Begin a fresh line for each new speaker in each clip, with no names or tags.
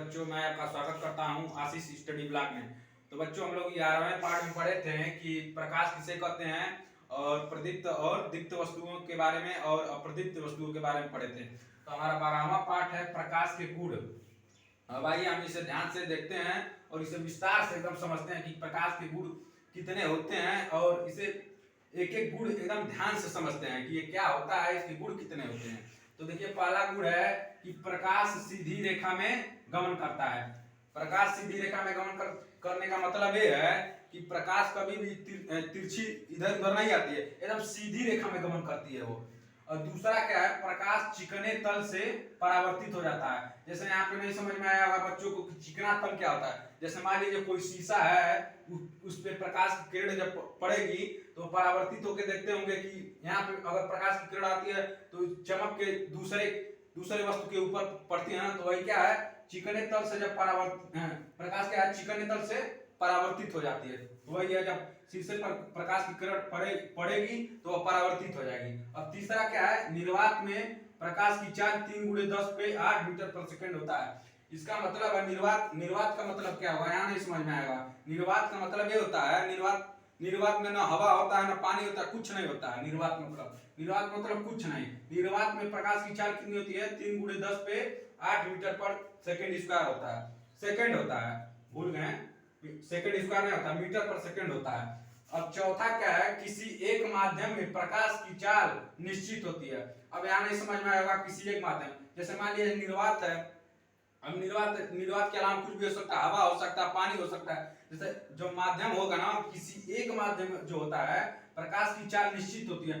बच्चों, मैं आपका स्वागत करता हूं आशीष स्टडी ब्लॉग में। तो बच्चों, हम लोग 11वें पार्ट में पढ़े थे कि प्रकाश किसे कहते हैं और प्रदीप्त और दीप्त वस्तुओं के बारे में और अप्रदीप्त वस्तुओं के बारे में पढ़े थे। तो हमारा 12वां पार्ट है प्रकाश के गुण। अब आइए हम इसे ध्यान से देखते हैं और इसे विस्तार से एकदम समझते हैं कि प्रकाश के गुण कितने होते हैं और इसे एक एक गुण एकदम ध्यान से समझते हैं कि ये क्या होता है, इसके गुण कितने होते हैं। तो देखिए, पहला गुण है कि प्रकाश सीधी रेखा में गमन करता है। प्रकाश सीधी रेखा में गमन करने का मतलब ये है कि प्रकाश कभी भी तिरछी इधर उधर नहीं आती है, एकदम सीधी रेखा में गमन करती है वो। और दूसरा क्या है, प्रकाश चिकने तल से परावर्तित हो जाता है। जैसे यहाँ पे नहीं समझ में आया होगा बच्चों को कि चिकना तल क्या होता है। जैसे मान लीजिए कोई शीशा है, उस पे प्रकाश की किरण जब पड़ेगी तो परावर्तित होकर देखते होंगे कि यहाँ पे अगर प्रकाश की किरण आती है तो चमक के दूसरे वस्तु के ऊपर पड़ती है ना, तो वही क्या है, चिकने तल से जब प्रकाश क्या है, चिकने तल से परावर्तित हो जाती है। तो वही है, जब शीशे पर प्रकाश की किरण पड़ेगी तो वह परावर्तित हो जाएगी। अब तीसरा क्या है, निर्वात में प्रकाश की चाल 3 × 10 पे 8 मीटर पर सेकंड होता है। इसका मतलब है निर्वात का मतलब क्या होगा, यहाँ नहीं समझ में आएगा। निर्वात का मतलब ये होता है, निर्वात में ना हवा होता है ना पानी होता है, कुछ नहीं होता है। निर्वात मतलब कुछ नहीं। निर्वात में प्रकाश की चाल कितनी होती है, 3 × 10 पे 8 मीटर पर सेकंड स्क्वायर होता है। सेकंड होता है, भूल गए, सेकंड स्क्वायर नहीं होता, मीटर पर सेकंड होता है। अब चौथा क्या है, किसी एक माध्यम में प्रकाश की चाल निश्चित होती है। अब यहाँ नहीं समझ में आएगा किसी एक माध्यम, जैसे मान लीजिए निर्वात है। अब निर्वात के अलावा कुछ भी हो सकता है, हवा हो सकता है, पानी हो सकता है। जैसे जो माध्यम होगा ना, किसी एक माध्यम जो होता है प्रकाश की चाल निश्चित होती है।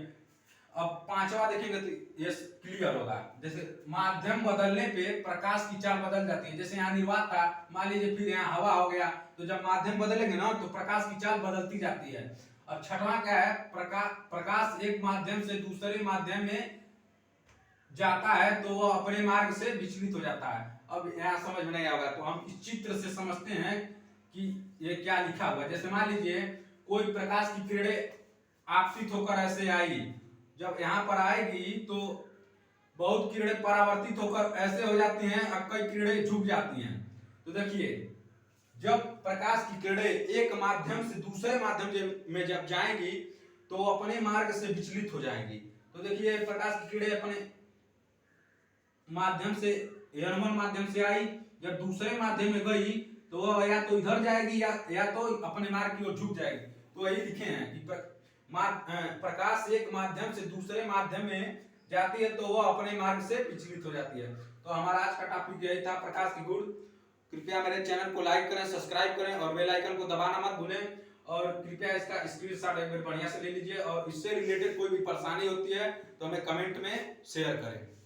अब पांचवा देखेंगे तो ये क्लियर होगा। जैसे माध्यम बदलने पे प्रकाश की चाल बदल जाती है। जैसे यहाँ निर्वात था, मान लीजिए फिर यहाँ हवा हो गया, तो जब माध्यम बदलेंगे ना तो प्रकाश की चाल बदलती जाती है। अब छठवां क्या है, प्रकाश एक माध्यम से दूसरे माध्यम में जाता है तो वह अपने मार्ग से विचलित हो जाता है। अब यहाँ समझ में नहीं आएगा तो हम इस चित्र से समझते हैं कि ये क्या लिखा हुआ है। जैसे मान लीजिए कोई प्रकाश की किरणें आपतित होकर ऐसे आई, जब यहाँ पर आएगी तो बहुत किरणें परावर्तित होकर ऐसे हो जाती हैं और कई किरणें झुक जाती हैं। तो देखिए, जब प्रकाश की किरणें एक माध्यम से दूसरे माध्यम में जब जाएंगी तो अपने मार्ग से विचलित हो जाएंगी। तो देखिए, प्रकाश की किरणें अपने माध्यम से N1 माध्यम से आई, जब दूसरे माध्यम में गई तो वह या तो इधर जाएगी या तो अपने मार्ग की ओर झुक जाएगी। तो वही लिखे हैं कि प्रकाश एक माध्यम से दूसरे माध्यम में जाती है तो वह अपने मार्ग से विचलित हो जाती है। तो हमारा आज का टॉपिक यही था, प्रकाश के गुण। कृपया मेरे चैनल को लाइक करें, सब्सक्राइब करें और बेल आइकन को दबाना मत भूलें। और कृपया इसका स्क्रीनशॉट एक बार बढ़िया से ले लीजिए और इससे रिलेटेड कोई भी परेशानी होती है तो हमें कमेंट में शेयर करें।